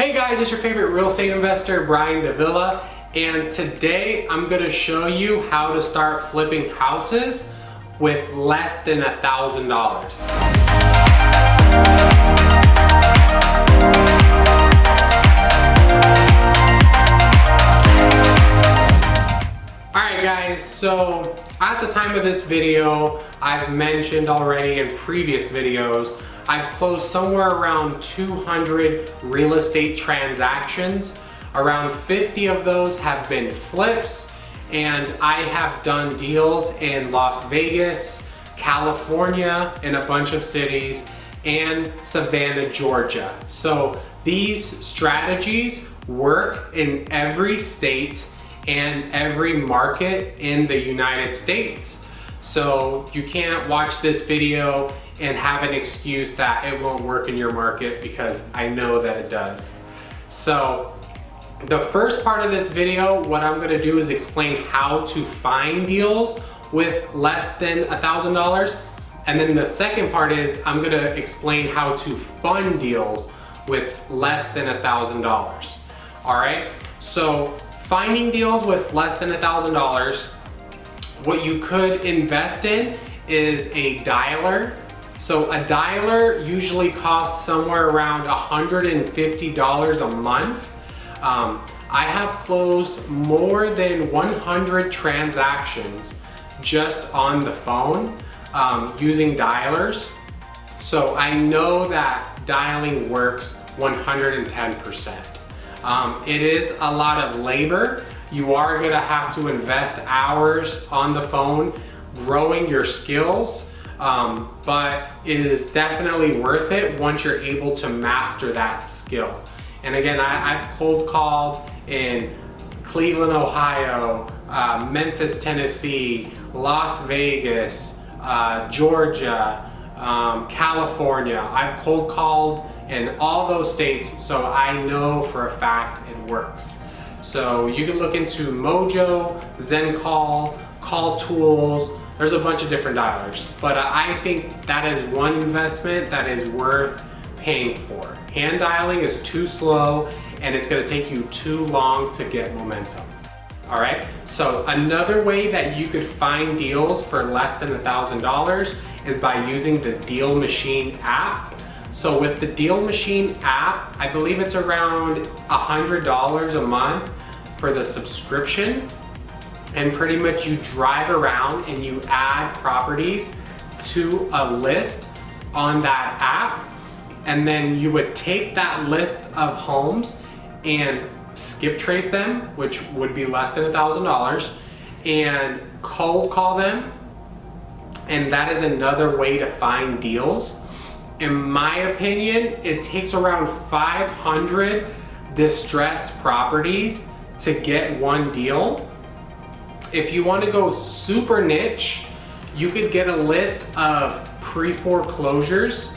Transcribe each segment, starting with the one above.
Hey guys, it's your favorite real estate investor, Brian Davila, and today I'm going to show you how to start flipping houses with less than $1,000. Alright guys, so at the time of this video, I've mentioned already in previous videos, I've closed somewhere around 200 real estate transactions. Around 50 of those have been flips, and I have done deals in Las Vegas, California, in a bunch of cities, and Savannah, Georgia. So these strategies work in every state and every market in the United States. So you can't watch this video and have an excuse that it won't work in your market, because I know that it does. So the first part of this video, what I'm gonna do is explain how to find deals with less than $1,000. And then the second part is I'm gonna explain how to fund deals with less than $1,000. All right, so finding deals with less than $1,000, what you could invest in is a dialer. So a dialer usually costs somewhere around $150 a month. I have closed more than 100 transactions just on the phone using dialers. So I know that dialing works 110%. It is a lot of labor. You are gonna have to invest hours on the phone growing your skills, but it is definitely worth it once you're able to master that skill. And again, I've cold called in Cleveland, Ohio, Memphis, Tennessee, Las Vegas, Georgia, California. I've cold called in all those states, so I know for a fact it works. So you can look into Mojo, ZenCall, Call Tools. There's a bunch of different dialers, but I think that is one investment that is worth paying for. Hand dialing is too slow, and it's gonna take you too long to get momentum. All right, so another way that you could find deals for less than $1,000 is by using the Deal Machine app. So with the Deal Machine app, I believe it's around $100 a month for the subscription. And pretty much you drive around and you add properties to a list on that app. And then you would take that list of homes and skip trace them, which would be less than $1,000, and cold call them. And that is another way to find deals. In my opinion, it takes around 500 distressed properties to get one deal. If you want to go super niche, you could get a list of pre-foreclosures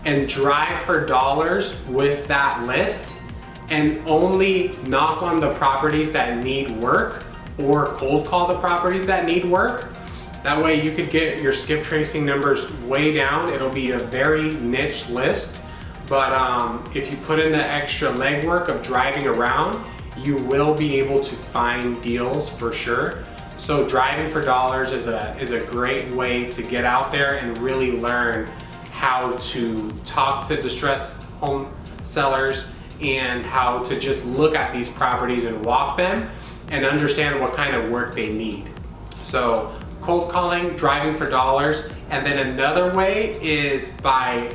and drive for dollars with that list, and only knock on the properties that need work or cold call the properties that need work. That way you could get your skip tracing numbers way down. It'll be a very niche list, but if you put in the extra legwork of driving around, you will be able to find deals for sure. So driving for dollars is a great way to get out there and really learn how to talk to distressed home sellers and how to just look at these properties and walk them and understand what kind of work they need. So cold calling, driving for dollars, and then another way is by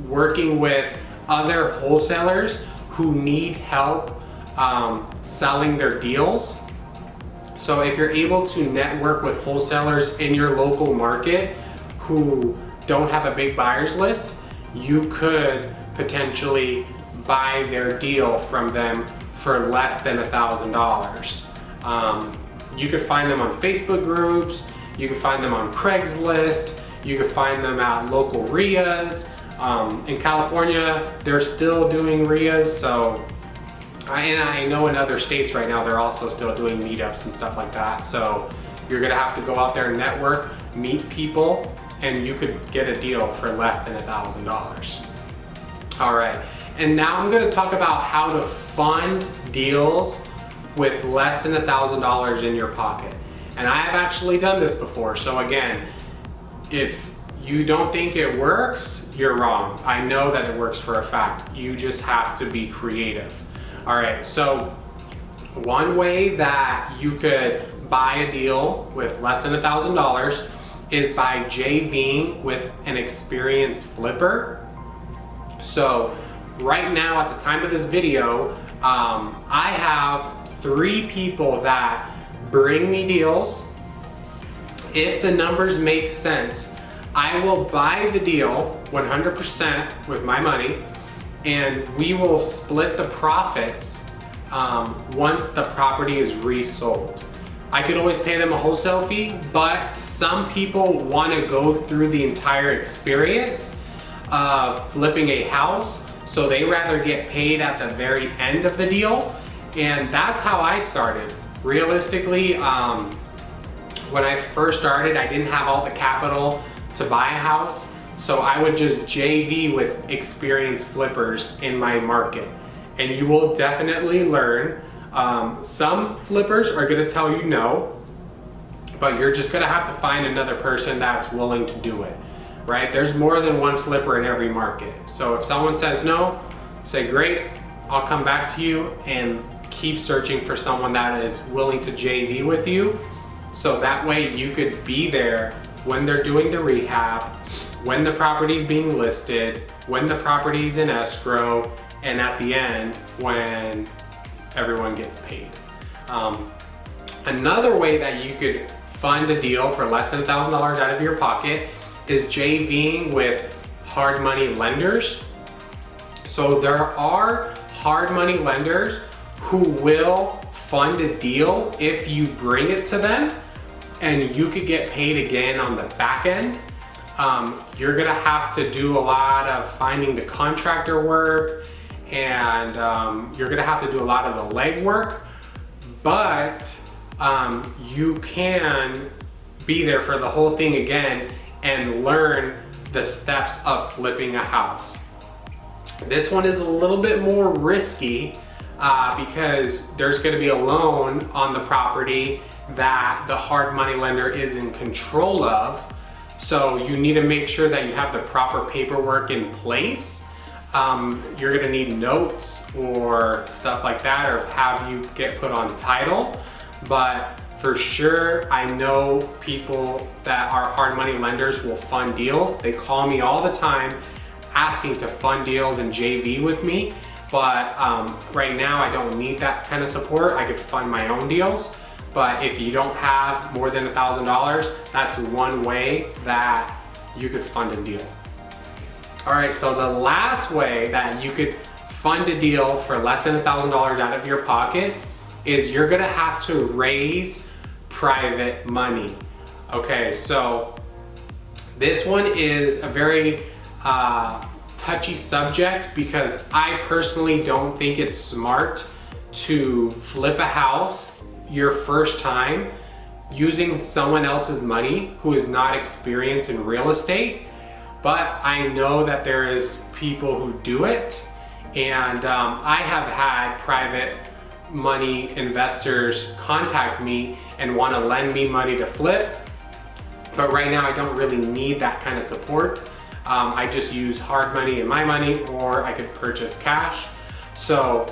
working with other wholesalers who need help selling their deals. So if you're able to network with wholesalers in your local market who don't have a big buyers list, you could potentially buy their deal from them for less than $1,000. You could find them on Facebook groups, you can find them on Craigslist, you can find them at local RIAs. In California, they're still doing RIAs, so and I know in other states right now they're also still doing meetups and stuff like that. So you're gonna have to go out there and network, meet people, and you could get a deal for less than $1,000. All right, And now I'm gonna talk about how to fund deals with less than $1,000 in your pocket. And I have actually done this before. So again, if you don't think it works, you're wrong. I know that it works for a fact. You just have to be creative. All right, so one way that you could buy a deal with less than $1,000 is by JVing with an experienced flipper. So right now at the time of this video, I have 3 people that bring me deals. If the numbers make sense, I will buy the deal 100% with my money, and we will split the profits once the property is resold. I could always pay them a wholesale fee, but some people want to go through the entire experience of flipping a house, so they rather get paid at the very end of the deal. And that's how I started. Realistically, when I first started, I didn't have all the capital to buy a house, so I would just JV with experienced flippers in my market. And you will definitely learn. Some flippers are gonna tell you no, but you're just gonna have to find another person that's willing to do it, right? There's more than one flipper in every market. So if someone says no, say great, I'll come back to you, and keep searching for someone that is willing to JV with you. So that way you could be there when they're doing the rehab, when the property's being listed, when the property's in escrow, and at the end when everyone gets paid. Another way that you could fund a deal for less than $1,000 out of your pocket is JVing with hard money lenders. So there are hard money lenders who will fund a deal if you bring it to them, and you could get paid again on the back end. You're gonna have to do a lot of finding the contractor work, and you're gonna have to do a lot of the legwork, but you can be there for the whole thing again and learn the steps of flipping a house. This one is a little bit more risky because there's gonna be a loan on the property that the hard money lender is in control of. So you need to make sure that you have the proper paperwork in place. You're gonna need notes or stuff like that, or have you get put on title. But for sure, I know people that are hard money lenders will fund deals. They call me all the time asking to fund deals and JV with me. But right now I don't need that kind of support. I could fund my own deals. But if you don't have more than $1,000, that's one way that you could fund a deal. All right, so the last way that you could fund a deal for less than $1,000 out of your pocket is you're gonna have to raise private money. Okay, so this one is a very touchy subject because I personally don't think it's smart to flip a house your first time using someone else's money who is not experienced in real estate. But I know that there is people who do it, and I have had private money investors contact me and want to lend me money to flip, but right now I don't really need that kind of support. I just use hard money and my money, or I could purchase cash. So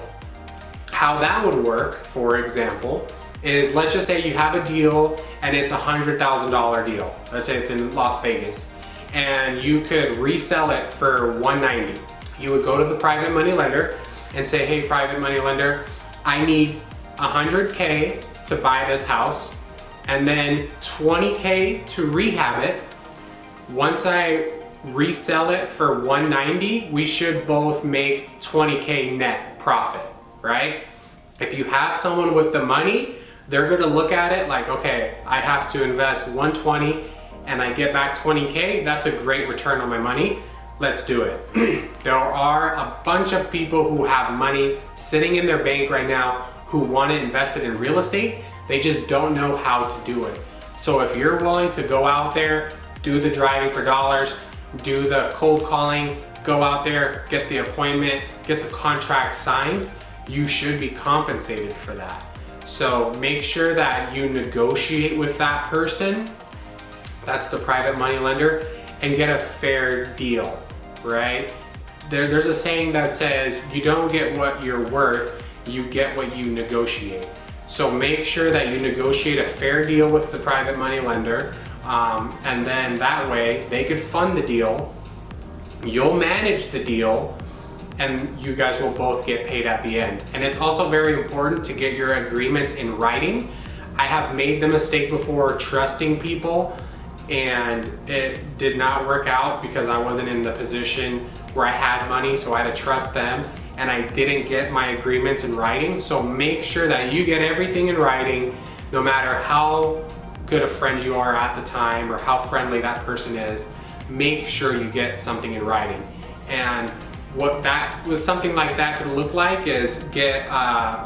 how that would work, for example, is let's just say you have a deal and it's a $100,000 deal. Let's say it's in Las Vegas, and you could resell it for $190. You would go to the private money lender and say, hey, private money lender, I need $100K to buy this house, and then $20K to rehab it. Once I resell it for $190, we should both make $20K net profit, right? If you have someone with the money, they're gonna look at it like, okay, I have to invest $120 and I get back $20K, that's a great return on my money. Let's do it. There are a bunch of people who have money sitting in their bank right now who want to invest it in real estate. They just don't know how to do it. So if you're willing to go out there, do the driving for dollars, do the cold calling, go out there, get the appointment, get the contract signed, you should be compensated for that. So make sure that you negotiate with that person, that's the private money lender, and get a fair deal, right? There's a saying that says, you don't get what you're worth, you get what you negotiate. So make sure that you negotiate a fair deal with the private money lender, and then that way they could fund the deal, you'll manage the deal, and you guys will both get paid at the end. And it's also very important to get your agreements in writing. I have made the mistake before trusting people, and it did not work out because I wasn't in the position where I had money, so I had to trust them, and I didn't get my agreements in writing. So make sure that you get everything in writing, no matter how good a friend you are at the time or how friendly that person is. Make sure you get something in writing. And what that was, something like that could look like is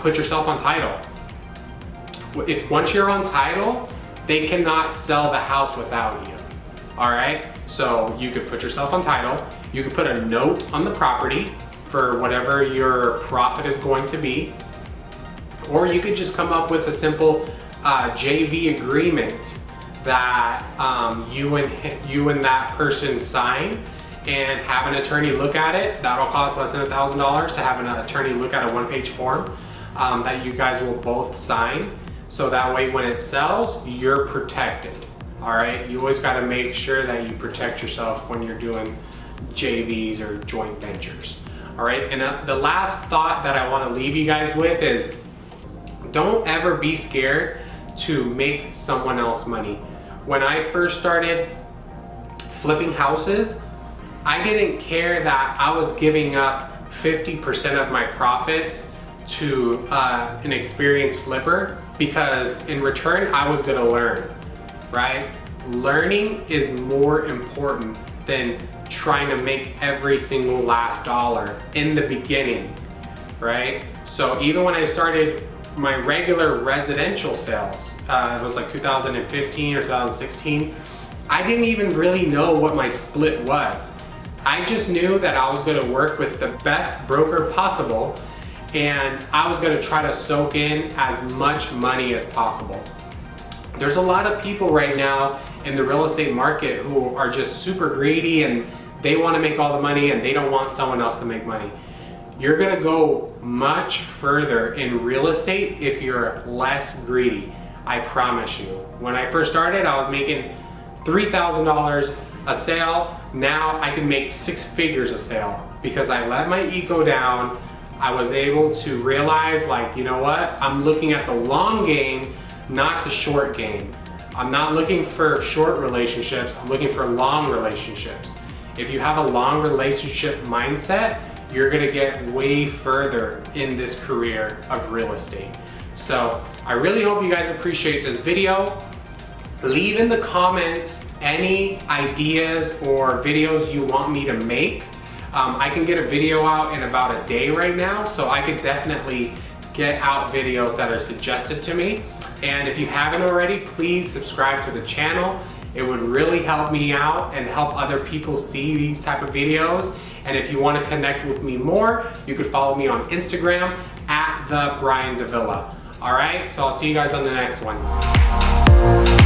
put yourself on title. If once you're on title, they cannot sell the house without you. All right, so you could put yourself on title, you could put a note on the property for whatever your profit is going to be, or you could just come up with a simple JV agreement that you and that person sign, and have an attorney look at it. That'll cost less than $1,000 to have an attorney look at a one-page form that you guys will both sign. So that way when it sells, you're protected. All right, you always got to make sure that you protect yourself when you're doing JVs or joint ventures. All right, and the last thought that I want to leave you guys with is, don't ever be scared to make someone else money. When I first started flipping houses, I didn't care that I was giving up 50% of my profits to an experienced flipper, because in return I was gonna learn, right? Learning is more important than trying to make every single last dollar in the beginning, right? So even when I started my regular residential sales, it was like 2015 or 2016, I didn't even really know what my split was. I just knew that I was gonna work with the best broker possible, and I was gonna try to soak in as much money as possible. There's a lot of people right now in the real estate market who are just super greedy, and they wanna make all the money and they don't want someone else to make money. You're gonna go much further in real estate if you're less greedy, I promise you. When I first started, I was making $3,000 a sale. Now I can make 6 figures a sale because I let my ego down. I was able to realize, like, you know what? I'm looking at the long game, not the short game. I'm not looking for short relationships, I'm looking for long relationships. If you have a long relationship mindset, you're gonna get way further in this career of real estate. So I really hope you guys appreciate this video. Leave in the comments any ideas or videos you want me to make. I can get a video out in about a day right now, so I could definitely get out videos that are suggested to me. And if you haven't already, please subscribe to the channel. It would really help me out and help other people see these type of videos. And if you want to connect with me more, you could follow me on Instagram @TheBrianDavila. All right, so I'll see you guys on the next one.